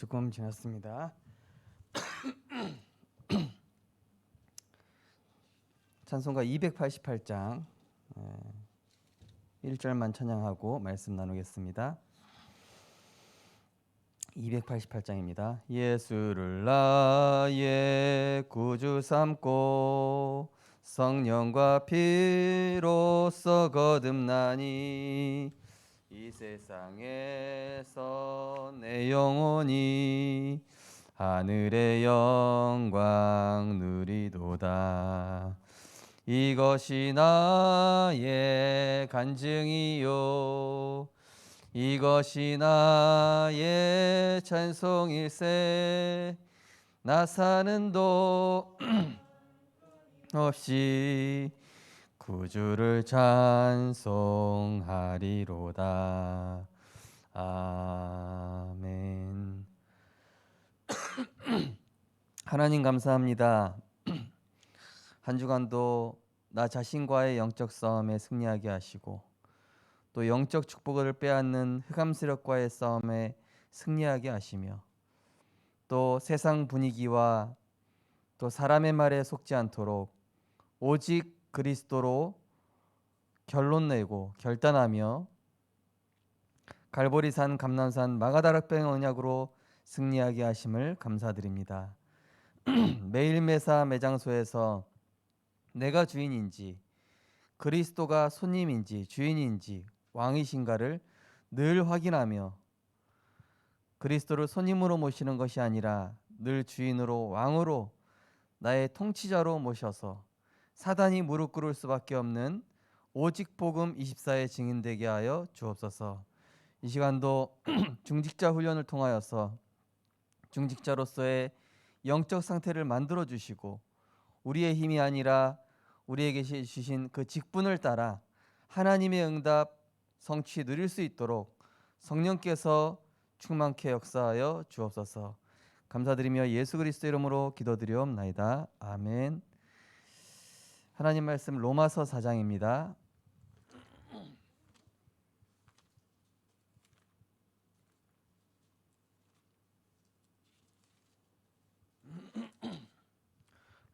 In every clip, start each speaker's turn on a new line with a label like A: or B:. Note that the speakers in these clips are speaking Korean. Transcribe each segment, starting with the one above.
A: 조금 지났습니다. 찬송가 288장 1절만 찬양하고 말씀 나누겠습니다. 288장입니다. 예수를 나의 구주 삼고 성령과 피로써 거듭나니 이 세상에서 내 영혼이 하늘의 영광 누리도다. 이것이 나의 간증이요 이것이 나의 찬송일세. 나 사는 도 없이 구주를 찬송하리로다. 아멘. 하나님 감사합니다. 한 주간도 나 자신과의 영적 싸움에 승리하게 하시고 또 영적 축복을 빼앗는 흑암세력과의 싸움에 승리하게 하시며 또 세상 분위기와 또 사람의 말에 속지 않도록 오직 그리스도로 결론 내고 결단하며 갈보리산 감난산 마가다락방 언약으로 승리하게 하심을 감사드립니다. 매일 매사 매장소에서 내가 주인인지 그리스도가 손님인지 주인인지 왕이신가를 늘 확인하며 그리스도를 손님으로 모시는 것이 아니라 늘 주인으로 왕으로 나의 통치자로 모셔서 사단이 무릎 꿇을 수밖에 없는 오직 복음 24의 증인되게 하여 주옵소서. 이 시간도 중직자 훈련을 통하여서 중직자로서의 영적 상태를 만들어 주시고 우리의 힘이 아니라 우리에게 주신 그 직분을 따라 하나님의 응답 성취 누릴 수 있도록 성령께서 충만케 역사하여 주옵소서. 감사드리며 예수 그리스도 이름으로 기도드리옵나이다. 아멘. 하나님 말씀 로마서 4장입니다.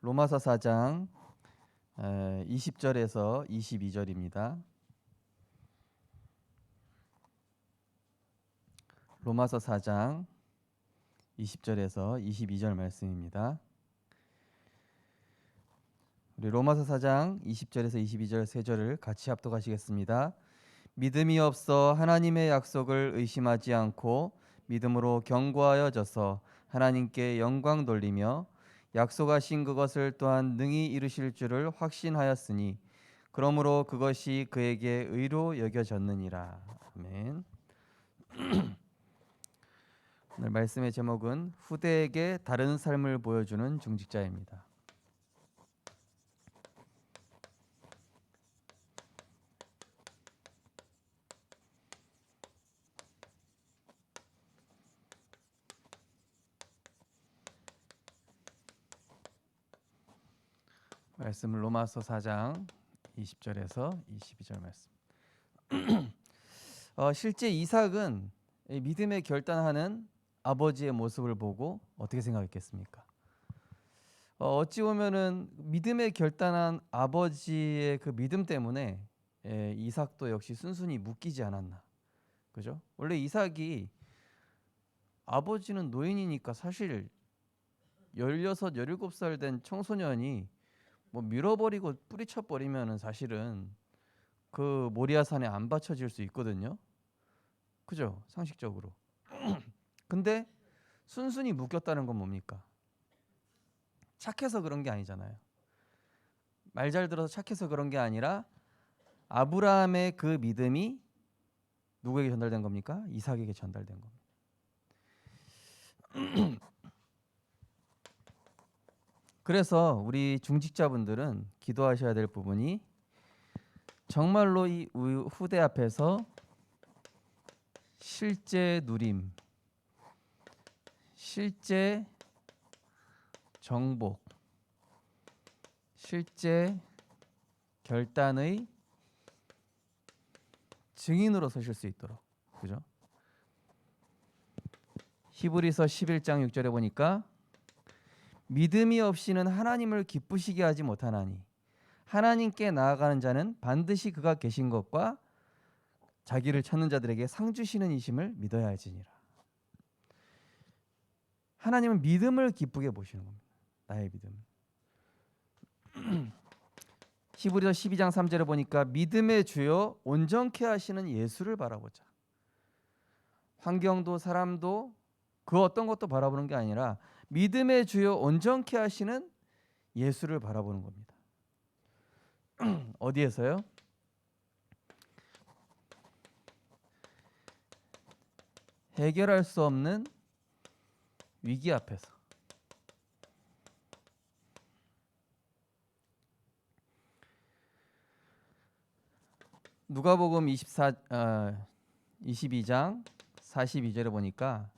A: 로마서 4장 20절에서 22절입니다. 로마서 4장 20절에서 22절 말씀입니다. 우리 로마서 4장 20절에서 22절 세 절을 같이 합독하시겠습니다. 믿음이 없어 하나님의 약속을 의심하지 않고 믿음으로 견고하여져서 하나님께 영광 돌리며 약속하신 그것을 또한 능히 이루실 줄을 확신하였으니 그러므로 그것이 그에게 의로 여겨졌느니라. 아멘. 오늘 말씀의 제목은 후대에게 다른 삶을 보여주는 중직자입니다. 말씀은 로마서 4장 20절에서 22절 말씀. 실제 이삭은 믿음의 결단하는 아버지의 모습을 보고 어떻게 생각했겠습니까? 어찌 보면은 믿음의 결단한 아버지의 그 믿음 때문에 이삭도 역시 순순히 묶이지 않았나, 그죠? 원래 이삭이 아버지는 노인이니까 사실 16, 17살 된 청소년이 뭐 밀어버리고 뿌리쳐버리면은 사실은 그 모리아산에 안 받쳐질 수 있거든요. 그죠? 상식적으로. 근데 순순히 묶였다는 건 뭡니까? 착해서 그런 게 아니잖아요. 말 잘 들어서 착해서 그런 게 아니라 아브라함의 그 믿음이 누구에게 전달된 겁니까? 이삭에게 전달된 겁니다. 그래서 우리 중직자분들은 기도하셔야 될 부분이 정말로 이 후대 앞에서 실제 누림, 실제 정복, 실제 결단의 증인으로 서실 수 있도록, 그죠? 히브리서 11장 6절에 보니까 믿음이 없이는 하나님을 기쁘시게 하지 못하나니 하나님께 나아가는 자는 반드시 그가 계신 것과 자기를 찾는 자들에게 상 주시는 이심을 믿어야 할지니라. 하나님은 믿음을 기쁘게 보시는 겁니다. 나의 믿음. 히브리서 12장 3절에 보니까 믿음의 주요 온전케 하시는 예수를 바라보자. 환경도 사람도 그 어떤 것도 바라보는 게 아니라 믿음의 주요 온전케 하시는 예수를 바라보는 겁니다. 어디에서요? 해결할 수 없는 위기 앞에서. 누가복음 22장 42절에 보니까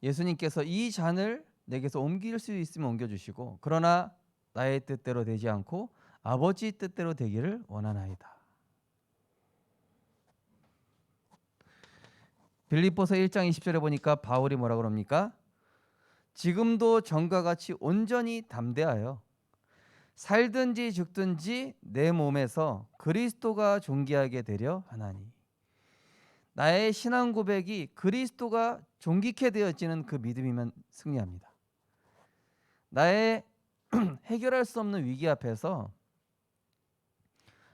A: 예수님께서 이 잔을 내게서 옮길 수 있으면 옮겨주시고 그러나 나의 뜻대로 되지 않고 아버지 뜻대로 되기를 원하나이다. 빌립보서 1장 20절에 보니까 바울이 뭐라 그럽니까? 지금도 전과 같이 온전히 담대하여 살든지 죽든지 내 몸에서 그리스도가 존귀하게 되려 하나니. 나의 신앙 고백이 그리스도가 존귀케 되어지는 그 믿음이면 승리합니다. 나의 해결할 수 없는 위기 앞에서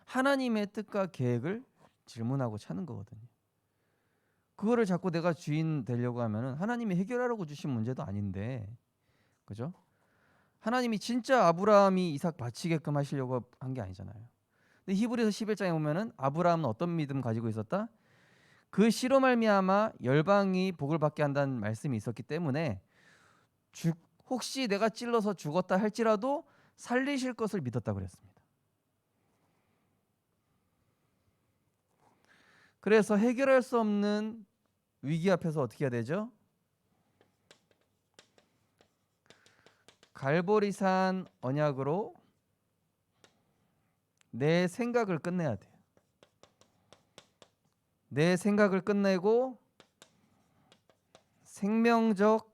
A: 하나님의 뜻과 계획을 질문하고 찾는 거거든요. 그거를 자꾸 내가 주인 되려고 하면은 하나님이 해결하라고 주신 문제도 아닌데, 그죠? 하나님이 진짜 아브라함이 이삭 바치게끔 하시려고 한 게 아니잖아요. 근데 히브리서 11장에 보면은 아브라함은 어떤 믿음 가지고 있었다? 그 씨로 말미암아 열방이 복을 받게 한다는 말씀이 있었기 때문에 혹시 내가 찔러서 죽었다 할지라도 살리실 것을 믿었다고 그랬습니다. 그래서 해결할 수 없는 위기 앞에서 어떻게 해야 되죠? 갈보리산 언약으로 내 생각을 끝내야 돼요. 내 생각을 끝내고 생명적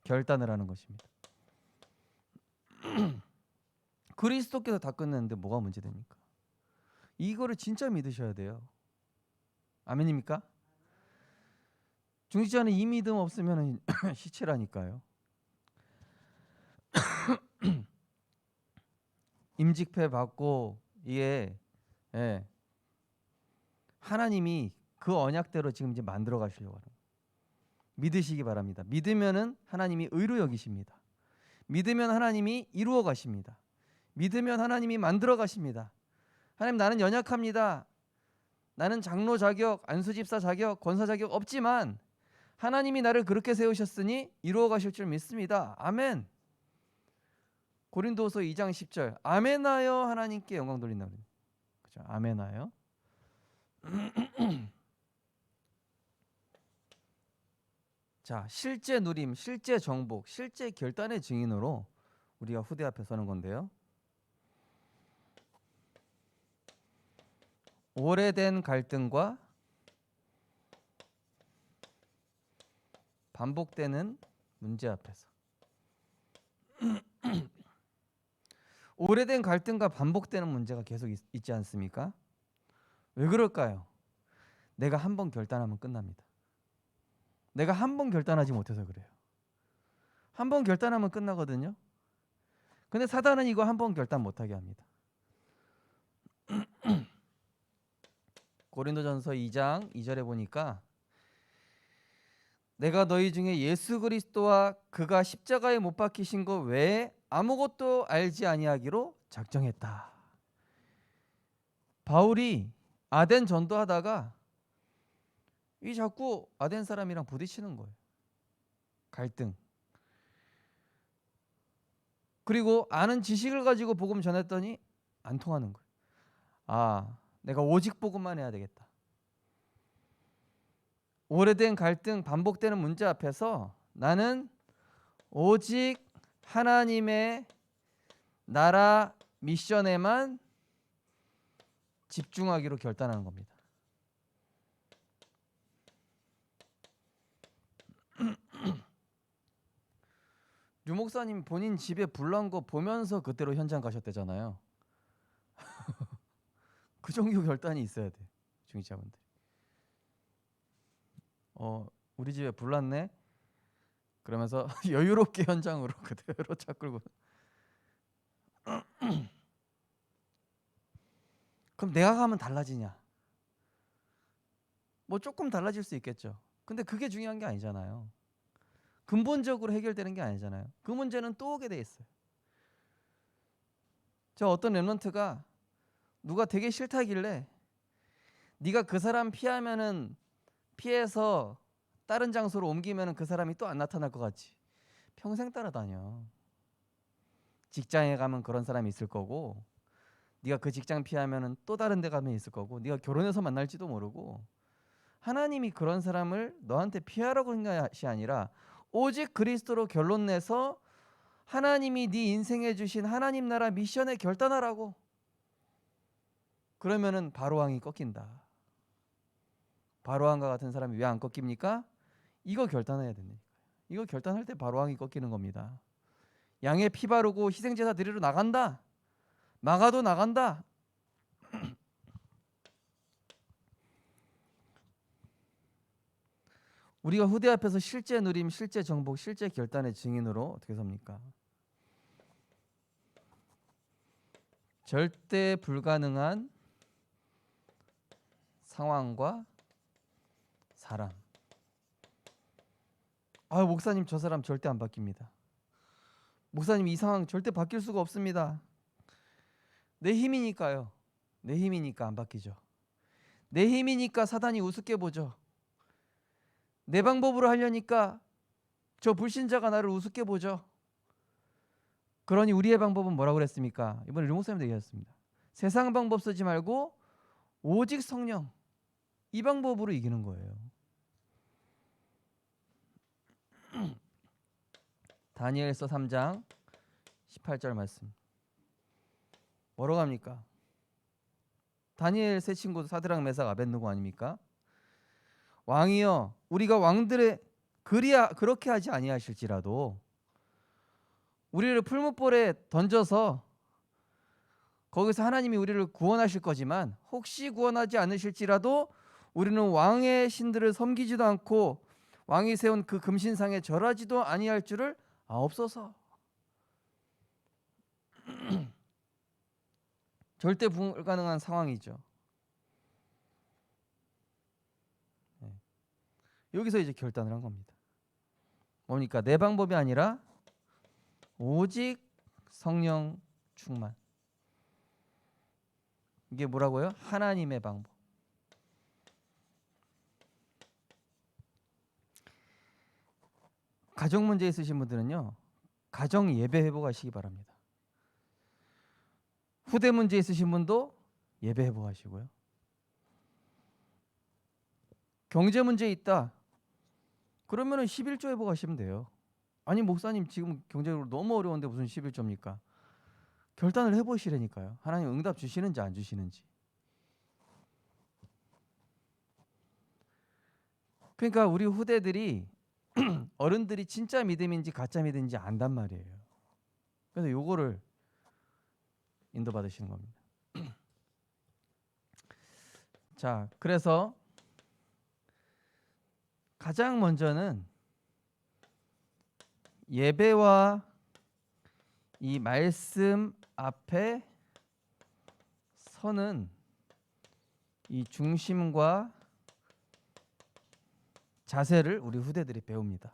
A: 결단을 하는 것입니다. 그리스도께서 다 끝냈는데 뭐가 문제됩니까? 이거를 진짜 믿으셔야 돼요. 아멘입니까? 중직자는 이 믿음 없으면 시체라니까요. 임직패 받고 이게 하나님이 그 언약대로 지금 이제 만들어 가시려고 하는 거예요. 믿으시기 바랍니다. 믿으면은 하나님이 의로 여기십니다. 믿으면 하나님이 이루어 가십니다. 믿으면 하나님이 만들어 가십니다. 하나님, 나는 연약합니다. 나는 장로 자격, 안수집사 자격, 권사 자격 없지만 하나님이 나를 그렇게 세우셨으니 이루어 가실 줄 믿습니다. 아멘. 고린도서 2장 10절. 아멘하여 하나님께 영광 돌린다. 그죠? 아멘하여. 자, 실제 누림, 실제 정복, 실제 결단의 증인으로 우리가 후대 앞에 서는 건데요. 오래된 갈등과 반복되는 문제 앞에서. 오래된 갈등과 반복되는 문제가 계속 있지 않습니까? 왜 그럴까요? 내가 한 번 결단하면 끝납니다. 내가 한 번 결단하지 못해서 그래요. 한 번 결단하면 끝나거든요. 근데 사단은 이거 한 번 결단 못하게 합니다. 고린도전서 2장 2절에 보니까 내가 너희 중에 예수 그리스도와 그가 십자가에 못 박히신 것 외에 아무것도 알지 아니하기로 작정했다. 바울이 아덴 전도하다가 이 자꾸 아덴 사람이랑 부딪히는 거예요. 갈등. 그리고 아는 지식을 가지고 복음 전했더니 안 통하는 거예요. 아, 내가 오직 복음만 해야 되겠다. 오래된 갈등, 반복되는 문제 앞에서 나는 오직 하나님의 나라 미션에만 집중하기로 결단하는 겁니다. 목사님 본인 집에 불 난 거 보면서 그때로 현장 가셨대잖아요. 그 정도 결단이 있어야 돼, 중직자분들. 우리 집에 불 났네. 그러면서 여유롭게 현장으로 그대로 차 끌고. 그럼 내가 가면 달라지냐? 뭐 조금 달라질 수 있겠죠. 근데 그게 중요한 게 아니잖아요. 근본적으로 해결되는 게 아니잖아요. 그 문제는 또 오게 돼 있어요. 저 어떤 랩런트가 누가 되게 싫다길래 네가 그 사람 피해서 다른 장소로 옮기면은 그 사람이 또 안 나타날 것 같지. 평생 따라다녀. 직장에 가면 그런 사람이 있을 거고, 네가 그 직장 피하면은 또 다른 데 가면 있을 거고, 네가 결혼해서 만날지도 모르고. 하나님이 그런 사람을 너한테 피하라고 한 것이 아니라 오직 그리스도로 결론 내서 하나님이 네 인생에 주신 하나님 나라 미션에 결단하라고. 그러면은 바로왕이 꺾인다. 바로왕과 같은 사람이 왜 안 꺾입니까? 이거 결단해야 된다니까요. 이거 결단할 때 바로왕이 꺾이는 겁니다. 양에 피 바르고 희생제사 드리러 나간다. 막아도 나간다. 우리가 후대 앞에서 실제 누림, 실제 정복, 실제 결단의 증인으로 어떻게 섭니까? 절대 불가능한 상황과 사람. 목사님 저 사람 절대 안 바뀝니다. 목사님 이 상황 절대 바뀔 수가 없습니다. 내 힘이니까요. 내 힘이니까 안 바뀌죠. 내 힘이니까 사단이 우습게 보죠. 내 방법으로 하려니까 저 불신자가 나를 우습게 보죠. 그러니 우리의 방법은 뭐라고 그랬습니까? 이번에 류 목사님도 얘기했습니다. 세상 방법 쓰지 말고 오직 성령, 이 방법으로 이기는 거예요. 다니엘서 3장 18절 말씀. 뭐라고 합니까? 다니엘 세 친구 사드락 메삭 아벳느고 아닙니까? 왕이여, 우리가 왕들의 그렇게 하지 아니하실지라도 우리를 풀무불에 던져서 거기서 하나님이 우리를 구원하실 거지만 혹시 구원하지 않으실지라도 우리는 왕의 신들을 섬기지도 않고 왕이 세운 그 금신상에 절하지도 아니할 줄을 아옵소서. 절대 불가능한 상황이죠. 여기서 이제 결단을 한 겁니다. 뭡니까? 내 방법이 아니라 오직 성령 충만. 이게 뭐라고요? 하나님의 방법. 가정 문제 있으신 분들은요, 가정 예배 회복하시기 바랍니다. 후대 문제 있으신 분도 예배 회복하시고요. 경제 문제 있다. 그러면은 11조 회복하시면 돼요. 아니 목사님 지금 경제적으로 너무 어려운데 무슨 11조입니까? 결단을 해보시라니까요. 하나님 응답 주시는지 안 주시는지. 그러니까 우리 후대들이 어른들이 진짜 믿음인지 가짜 믿음인지 안단 말이에요. 그래서 요거를 인도받으시는 겁니다. 자, 그래서 가장 먼저는 예배와 이 말씀 앞에 서는 이 중심과 자세를 우리 후대들이 배웁니다.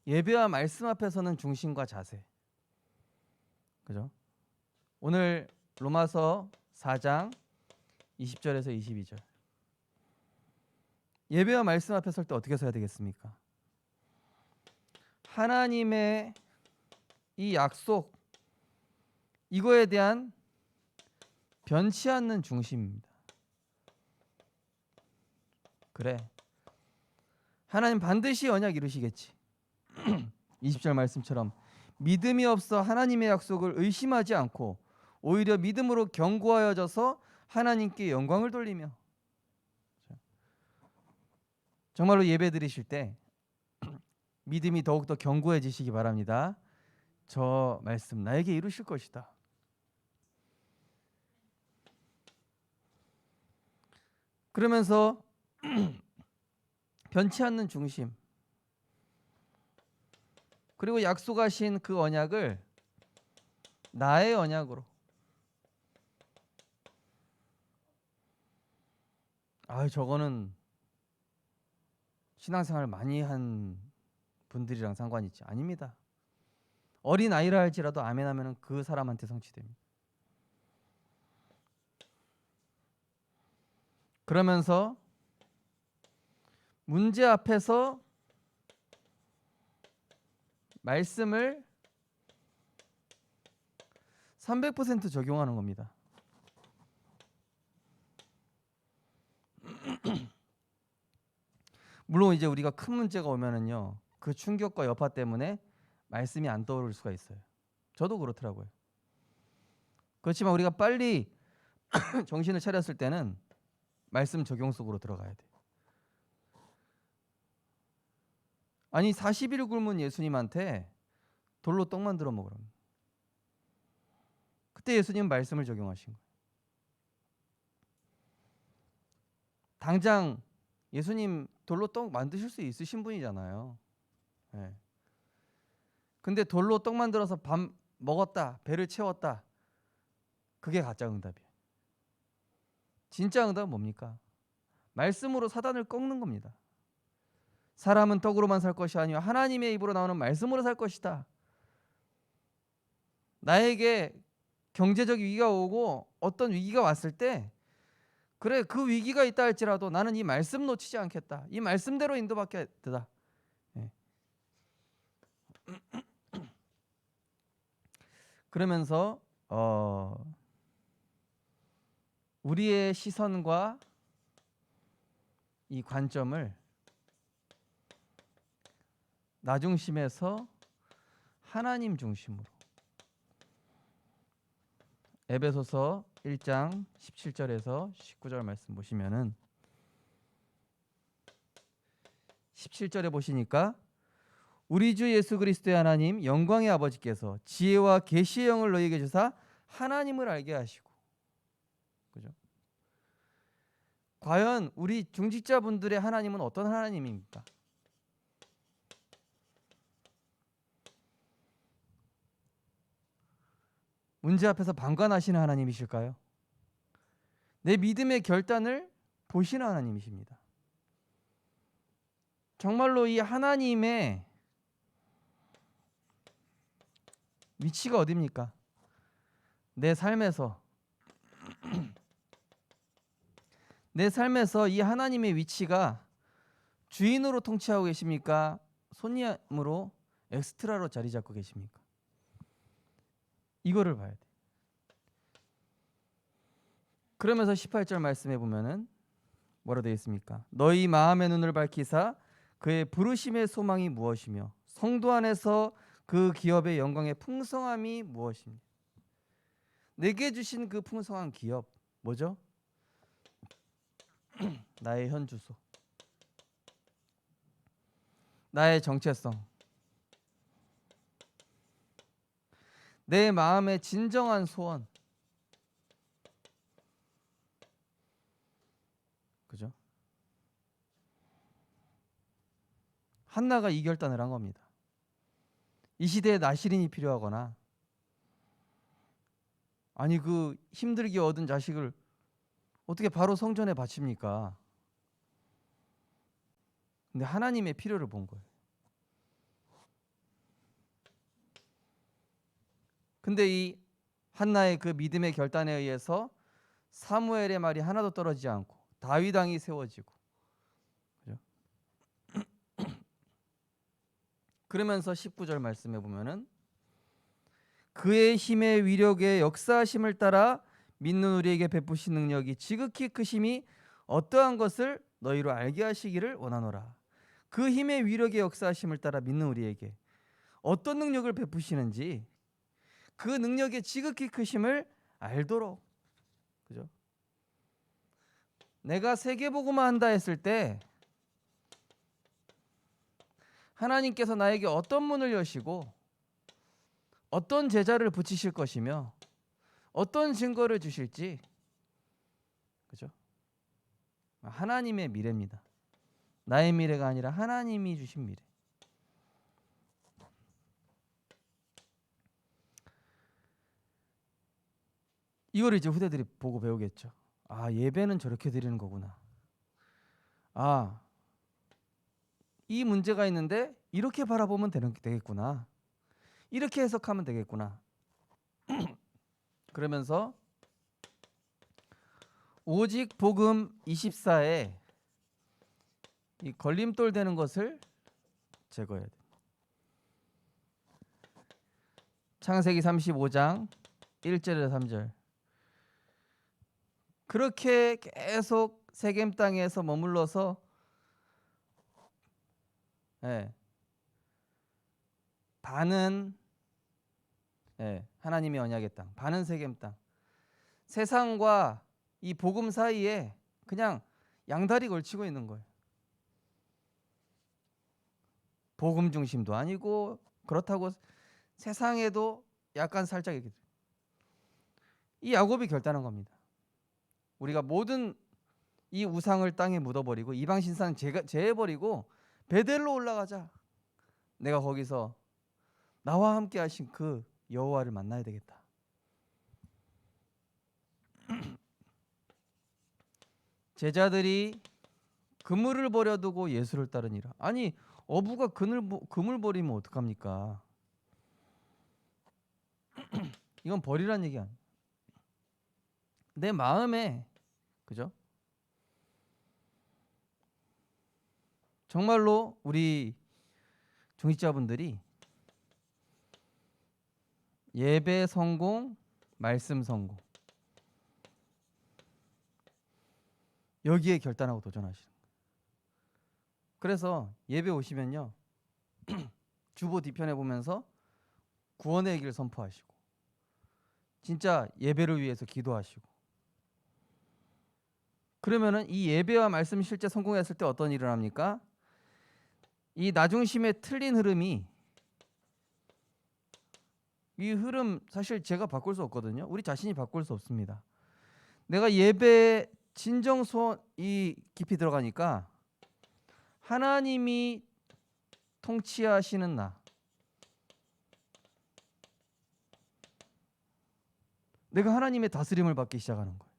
A: 예배와 말씀 앞에 서는 중심과 자세. 그죠? 오늘 로마서 4장 20절에서 22절. 예배와 말씀 앞에 설 때 어떻게 서야 되겠습니까? 하나님의 이 약속, 이거에 대한 변치 않는 중심입니다. 그래, 하나님 반드시 언약 이루시겠지. 20절 말씀처럼 믿음이 없어 하나님의 약속을 의심하지 않고 오히려 믿음으로 견고하여져서 하나님께 영광을 돌리며. 정말로 예배 드리실 때 믿음이 더욱더 견고해지시기 바랍니다. 저 말씀 나에게 이루실 것이다. 그러면서 변치 않는 중심, 그리고 약속하신 그 언약을 나의 언약으로, 저거는 신앙생활 많이 한 분들이랑 상관이 있지. 아닙니다. 어린 아이라 할지라도 아멘 하면은 그 사람한테 성취됩니다. 그러면서 문제 앞에서 말씀을 300% 적용하는 겁니다. 물론 이제 우리가 큰 문제가 오면은요, 그 충격과 여파 때문에 말씀이 안 떠오를 수가 있어요. 저도 그렇더라고요. 그렇지만 우리가 빨리 정신을 차렸을 때는 말씀 적용 속으로 들어가야 돼. 아니 40일 굶은 예수님한테 돌로 떡 만들어 먹으라고. 그때 예수님은 말씀을 적용하신 거예요. 당장 예수님 돌로 떡 만드실 수 있으신 분이잖아요. 네. 근데 돌로 떡 만들어서 밥 먹었다, 배를 채웠다, 그게 가짜 응답이에요. 진짜 응답은 뭡니까? 말씀으로 사단을 꺾는 겁니다. 사람은 떡으로만 살 것이 아니요 하나님의 입으로 나오는 말씀으로 살 것이다. 나에게 경제적 위기가 오고 어떤 위기가 왔을 때, 그래 그 위기가 있다 할지라도 나는 이 말씀 놓치지 않겠다. 이 말씀대로 인도받게 되다. 예. 그러면서 우리의 시선과 이 관점을 나 중심에서 하나님 중심으로, 에베소서 1장 17절에서 19절 말씀 보시면은 17절에 보시니까 우리 주 예수 그리스도의 하나님 영광의 아버지께서 지혜와 계시의 영을 너희에게 주사 하나님을 알게 하시고, 그죠? 과연 우리 중직자분들의 하나님은 어떤 하나님입니까? 문제 앞에서 방관하시는 하나님이실까요? 내 믿음의 결단을 보시는 하나님이십니다. 정말로 이 하나님의 위치가 어디입니까? 내 삶에서 내 삶에서 이 하나님의 위치가 주인으로 통치하고 계십니까? 손님으로 엑스트라로 자리 잡고 계십니까? 이거를 봐야 돼. 그러면서 18절 말씀해 보면은 뭐라 되어 있습니까? 너희 마음의 눈을 밝히사 그의 부르심의 소망이 무엇이며 성도 안에서 그 기업의 영광의 풍성함이 무엇이며. 내게 주신 그 풍성한 기업 뭐죠? 나의 현주소, 나의 정체성, 내 마음의 진정한 소원, 그죠? 한나가 이 결단을 한 겁니다. 이 시대에 나시린이 필요하거나, 아니 그 힘들게 얻은 자식을 어떻게 바로 성전에 바칩니까? 근데 하나님의 필요를 본 거예요. 근데 이 한나의 그 믿음의 결단에 의해서 사무엘의 말이 하나도 떨어지지 않고 다윗 왕이 세워지고, 그죠? 그러면서 19절 말씀해 보면은 그의 힘의 위력의 역사하심을 따라 믿는 우리에게 베푸신 능력이 지극히 크심이 어떠한 것을 너희로 알게 하시기를 원하노라. 그 힘의 위력의 역사하심을 따라 믿는 우리에게 어떤 능력을 베푸시는지, 그 능력의 지극히 크심을 알도록, 그죠? 내가 세계복음화 한다 했을 때 하나님께서 나에게 어떤 문을 여시고 어떤 제자를 붙이실 것이며 어떤 증거를 주실지, 그죠? 하나님의 미래입니다. 나의 미래가 아니라 하나님이 주신 미래. 이걸 이제 후대들이 보고 배우겠죠. 아, 예배는 저렇게 드리는 거구나. 아, 이 문제가 있는데 이렇게 바라보면 되겠구나. 이렇게 해석하면 되겠구나. 그러면서 오직 복음 24에 이 걸림돌 되는 것을 제거해야 돼. 창세기 35장 1절에서 3절. 그렇게 계속 세겜 땅에서 머물러서 반은 하나님의 언약의 땅, 반은 세겜 땅. 세상과 이 복음 사이에 그냥 양다리 걸치고 있는 거예요. 복음 중심도 아니고 그렇다고 세상에도 약간 살짝 이렇게. 이 야곱이 결단한 겁니다. 우리가 모든 이 우상을 땅에 묻어버리고 이방 신상 제해버리고 베델로 올라가자. 내가 거기서 나와 함께 하신 그 여호와를 만나야 되겠다. 제자들이 그물을 버려두고 예수를 따르니라. 아니, 어부가 그물 버리면 어떡합니까? 이건 버리란 얘기 아니야. 내 마음에, 그죠? 정말로 우리 중직자분들이 예배 성공, 말씀 성공, 여기에 결단하고 도전하시는 거예요. 그래서 예배 오시면요, 주보 뒤편에 보면서 구원의 길을 선포하시고 진짜 예배를 위해서 기도하시고, 그러면은 이 예배와 말씀 실제 성공했을 때 어떤 일이 일어납니까? 이 나중심의 틀린 흐름이, 이 흐름 사실 제가 바꿀 수 없거든요. 우리 자신이 바꿀 수 없습니다. 내가 예배 진정 소원이 깊이 들어가니까 하나님이 통치하시는 나, 내가 하나님의 다스림을 받기 시작하는 거예요.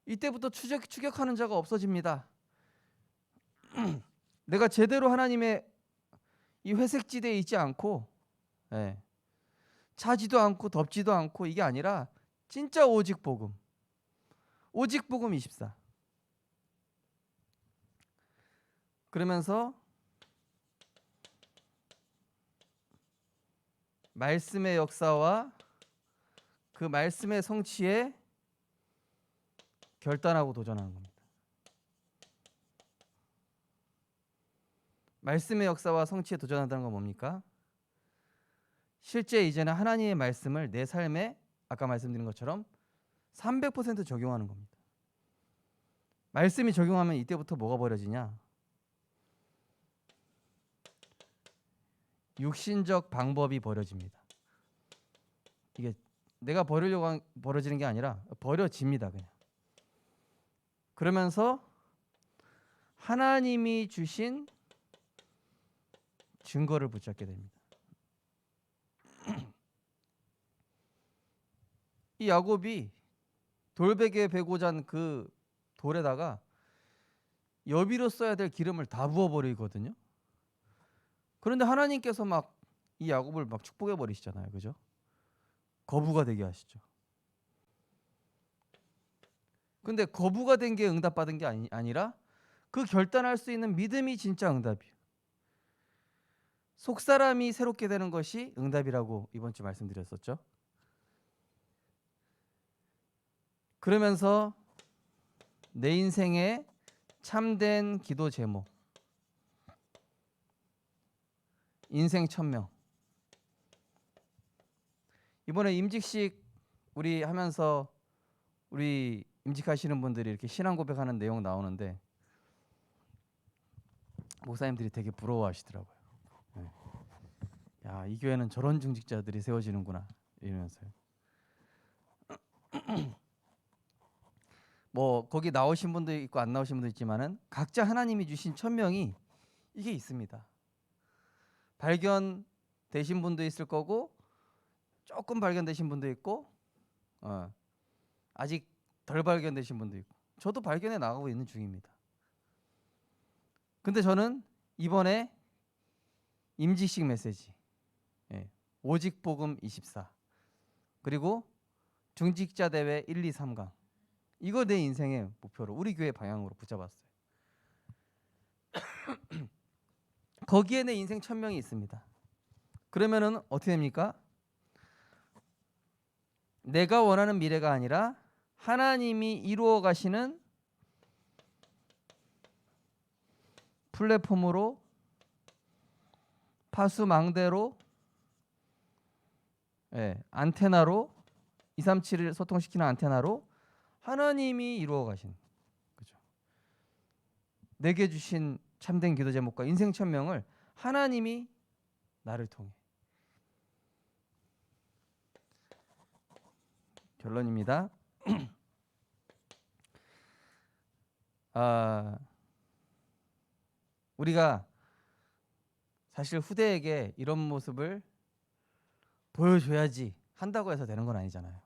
A: 이때부터 추격하는 자가 없어집니다. 내가 제대로 하나님의 이 회색지대에 있지 않고, 차지도 않고 덥지도 않고, 이게 아니라 진짜 오직 복음 24. 그러면서 말씀의 역사와 그 말씀의 성취에 결단하고 도전하는 겁니다. 말씀의 역사와 성취에 도전한다는 건 뭡니까? 실제 이제는 하나님의 말씀을 내 삶에 아까 말씀드린 것처럼 300% 적용하는 겁니다. 말씀이 적용하면 이때부터 뭐가 벌어지냐? 육신적 방법이 벌어집니다. 이게 내가 버리려고 벌어지는 게 아니라 버려집니다. 그냥. 그러면서 하나님이 주신 증거를 붙잡게 됩니다. 이 야곱이 돌베개에 베고 잔 그 돌에다가 여비로 써야 될 기름을 다 부어버리거든요. 그런데 하나님께서 막 이 야곱을 막 축복해 버리시잖아요. 그죠? 거부가 되게 하시죠. 근데 거부가 된 게 응답받은 게 아니라 그 결단할 수 있는 믿음이 진짜 응답이에요. 속사람이 새롭게 되는 것이 응답이라고 이번 주 말씀드렸었죠. 그러면서 내 인생의 참된 기도 제목, 인생 천명. 이번에 임직식 우리 하면서 우리 임직하시는 분들이 이렇게 신앙 고백하는 내용 나오는데, 목사님들이 되게 부러워하시더라고요. 네. 야, 이 교회는 저런 중직자들이 세워지는구나 이러면서요. 뭐 거기 나오신 분도 있고 안 나오신 분도 있지만은 각자 하나님이 주신 천명이 이게 있습니다. 발견되신 분도 있을 거고 조금 발견되신 분도 있고 아직 덜 발견되신 분도 있고 저도 발견해 나가고 있는 중입니다. 근데 저는 이번에 임직식 메시지, 오직 복음 24 그리고 중직자 대회 1, 2, 3강 이거 내 인생의 목표로 우리 교회 방향으로 붙잡았어요. 거기에 내 인생 천명이 있습니다. 그러면은 어떻게 됩니까? 내가 원하는 미래가 아니라 하나님이 이루어 가시는 플랫폼으로 파수망대로 안테나로 237을 소통시키는 안테나로 하나님이 이루어 가신 그죠. 내게 주신 참된 기도 제목과 인생 천명을 하나님이 나를 통해 결론입니다. 우리가 사실 후대에게 이런 모습을 보여줘야지 한다고 해서 되는 건 아니잖아요.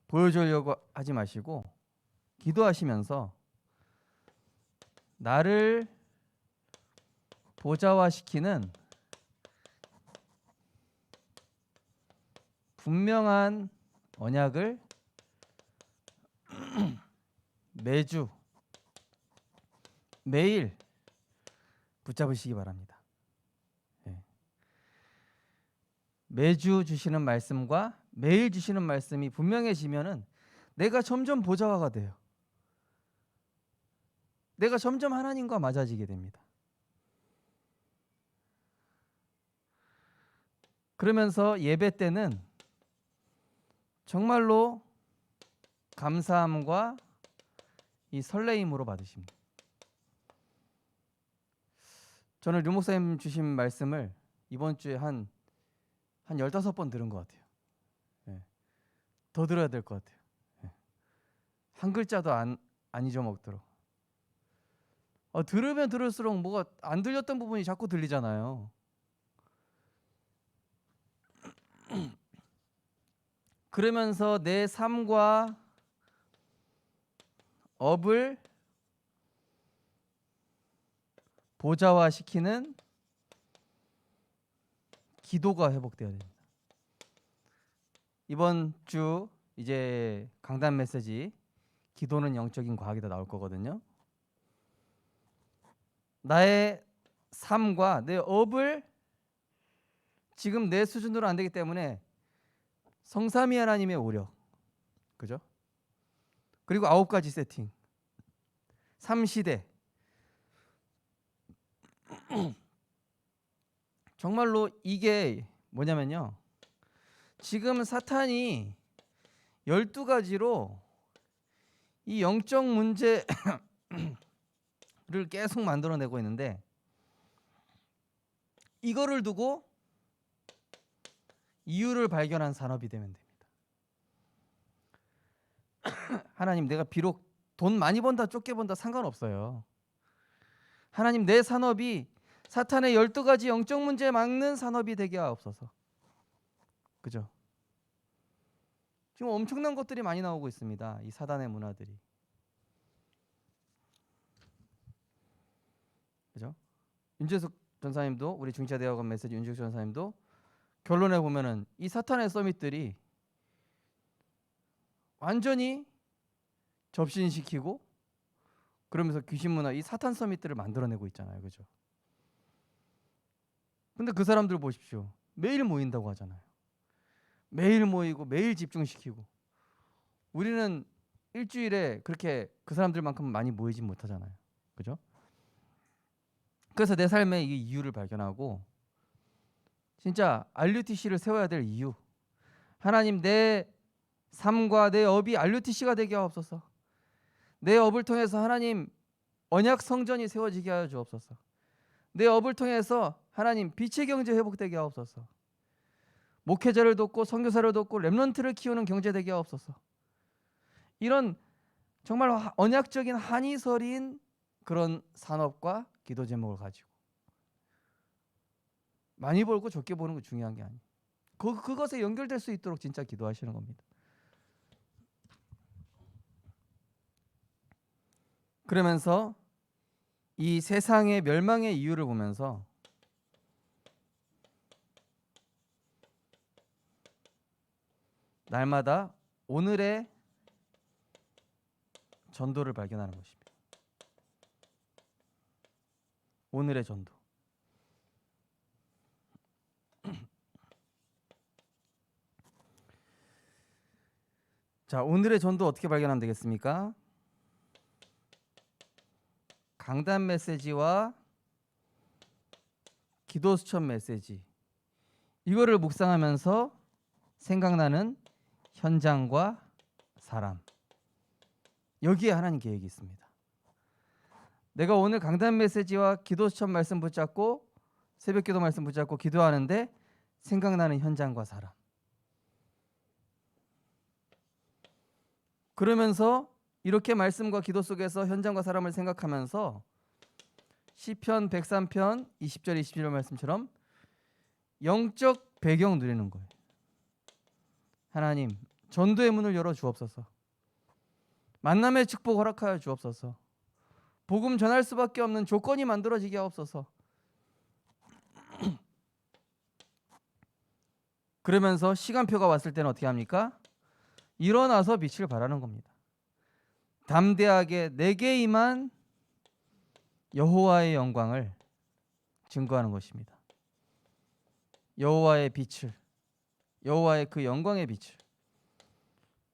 A: 보여주려고 하지 마시고 기도하시면서 나를 보좌화시키는 분명한 언약을 매주 매일 붙잡으시기 바랍니다. 매주 주시는 말씀과 매일 주시는 말씀이 분명해지면은 내가 점점 보좌화가 돼요. 내가 점점 하나님과 맞아지게 됩니다. 그러면서 예배 때는 정말로 감사함과 이 설레임으로 받으십니다. 저는 류 목사님 주신 말씀을 이번 주에 한 15번 들은 것 같아요. 더 들어야 될 것 같아요. 한 글자도 안 잊어먹도록. 들으면 들을수록 뭐가 안 들렸던 부분이 자꾸 들리잖아요. 그러면서 내 삶과 업을 보좌화시키는 기도가 회복되어야 됩니다. 이번 주 이제 강단 메시지 기도는 영적인 과학이다 나올 거거든요. 나의 삶과 내 업을 지금 내 수준으로 안 되기 때문에 성삼위 하나님의 오력, 그죠? 그리고 9가지 세팅, 3시대. 정말로 이게 뭐냐면요. 지금 사탄이 12가지로 이 영적 문제를 계속 만들어내고 있는데 이거를 두고 이유를 발견한 산업이 되면 됩니다. 하나님, 내가 비록 돈 많이 번다 좁게 번다 상관없어요. 하나님, 내 산업이 사탄의 12가지 영적 문제 막는 산업이 되게 하옵소서. 그죠? 지금 엄청난 것들이 많이 나오고 있습니다. 이 사단의 문화들이. 그죠? 윤재숙 전사님도 우리 중차 대학원 메시지 윤재숙 전사님도 결론에 보면은 이 사탄의 서밋들이 완전히 접신시키고 그러면서 귀신 문화 이 사탄 서밋들을 만들어내고 있잖아요. 그죠? 근데 그 사람들 보십시오. 매일 모인다고 하잖아요. 매일 모이고 매일 집중시키고 우리는 일주일에 그렇게 그 사람들만큼 많이 모이지 못하잖아요. 그죠? 그래서 내 삶의 이 이유를 발견하고 진짜 RUTC를 세워야 될 이유, 하나님 내 삶과 내 업이 RUTC가 되게 하옵소서. 내 업을 통해서 하나님 언약 성전이 세워지게 하여 주옵소서. 내 업을 통해서 하나님 빛의 경제 회복되게 하옵소서. 목회자를 돕고 선교사를 돕고 렘넌트를 키우는 경제 되게 하옵소서. 이런 정말 언약적인 한이 서린 그런 산업과 기도 제목을 가지고 많이 벌고 적게 버는 거 중요한 게 아니에요. 그것에 연결될 수 있도록 진짜 기도하시는 겁니다. 그러면서 이 세상의 멸망의 이유를 보면서 날마다 오늘의 전도를 발견하는 것입니다. 오늘의 전도. 자, 오늘의 전도 어떻게 발견하면 되겠습니까? 강단 메시지와 기도 수첩 메시지, 이거를 묵상하면서 생각나는 현장과 사람, 여기에 하나님 계획이 있습니다. 내가 오늘 강단 메시지와 기도 수첩 말씀 붙잡고 새벽 기도 말씀 붙잡고 기도하는데 생각나는 현장과 사람, 그러면서 이렇게 말씀과 기도 속에서 현장과 사람을 생각하면서 시편 103편 20절 21절 말씀처럼 영적 배경 누리는 거예요. 하나님, 전도의 문을 열어 주옵소서. 만남의 축복 허락하여 주옵소서. 복음 전할 수밖에 없는 조건이 만들어지게 하옵소서. 그러면서 시간표가 왔을 때는 어떻게 합니까? 일어나서 빛을 발하는 겁니다. 담대하게 내게 임한 여호와의 영광을 증거하는 것입니다. 여호와의 빛을, 여호와의 그 영광의 빛을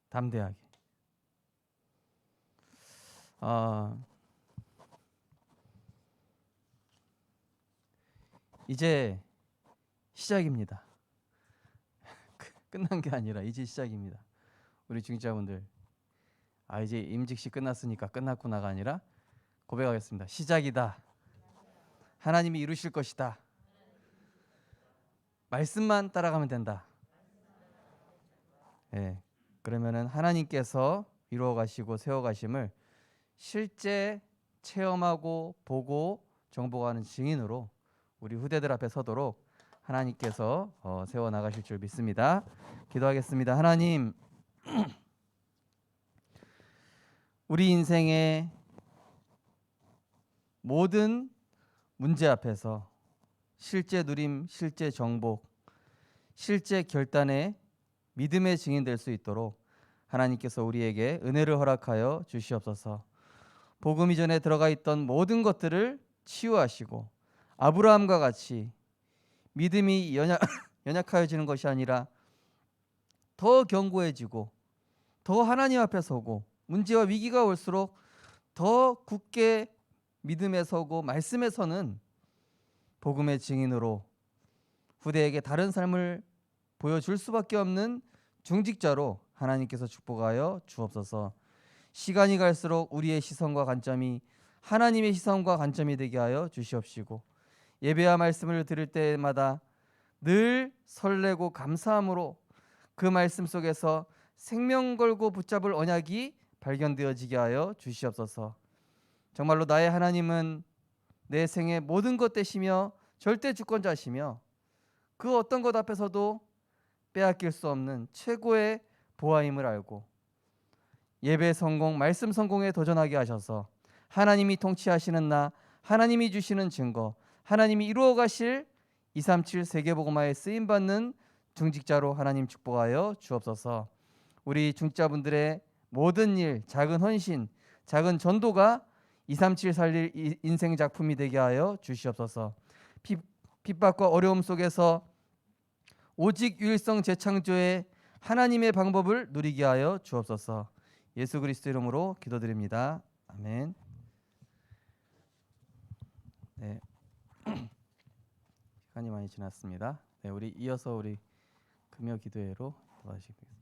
A: 담대하게. 이제 시작입니다. 끝난 게 아니라 이제 시작입니다. 우리 중직자분들, 이제 임직식 끝났으니까 끝났구나가 아니라 고백하겠습니다. 시작이다. 하나님이 이루실 것이다. 말씀만 따라가면 된다. 네, 그러면은 하나님께서 이루어 가시고 세워 가심을 실제 체험하고 보고 정복하는 증인으로 우리 후대들 앞에 서도록 하나님께서 세워 나가실 줄 믿습니다. 기도하겠습니다. 하나님, 우리 인생의 모든 문제 앞에서 실제 누림, 실제 정복, 실제 결단의 믿음의 증인 될 수 있도록 하나님께서 우리에게 은혜를 허락하여 주시옵소서. 복음 이전에 들어가 있던 모든 것들을 치유하시고 아브라함과 같이 믿음이 연약하여지는 것이 아니라 더 견고해지고 더 하나님 앞에 서고 문제와 위기가 올수록 더 굳게 믿음에 서고 말씀에 서는 복음의 증인으로 후대에게 다른 삶을 보여줄 수밖에 없는 중직자로 하나님께서 축복하여 주옵소서. 시간이 갈수록 우리의 시선과 관점이 하나님의 시선과 관점이 되게 하여 주시옵시고 예배와 말씀을 들을 때마다 늘 설레고 감사함으로 그 말씀 속에서 생명 걸고 붙잡을 언약이 발견되어지게 하여 주시옵소서. 정말로 나의 하나님은 내 생의 모든 것 되시며 절대 주권자시며 그 어떤 것 앞에서도 빼앗길 수 없는 최고의 보아임을 알고 예배 성공, 말씀 성공에 도전하게 하셔서 하나님이 통치하시는 나, 하나님이 주시는 증거, 하나님이 이루어 가실 237 세계복음화에 쓰임받는 중직자로 하나님 축복하여 주옵소서. 우리 중직자분들의 모든 일, 작은 헌신, 작은 전도가 237 살릴 인생 작품이 되게 하여 주시옵소서. 핍박과 어려움 속에서 오직 유일성 재창조의 하나님의 방법을 누리게 하여 주옵소서. 예수 그리스도 이름으로 기도드립니다. 아멘. 네. 시간이 많이 지났습니다. 네, 우리 이어서 우리 금요 기도회로 도와주시겠습니다.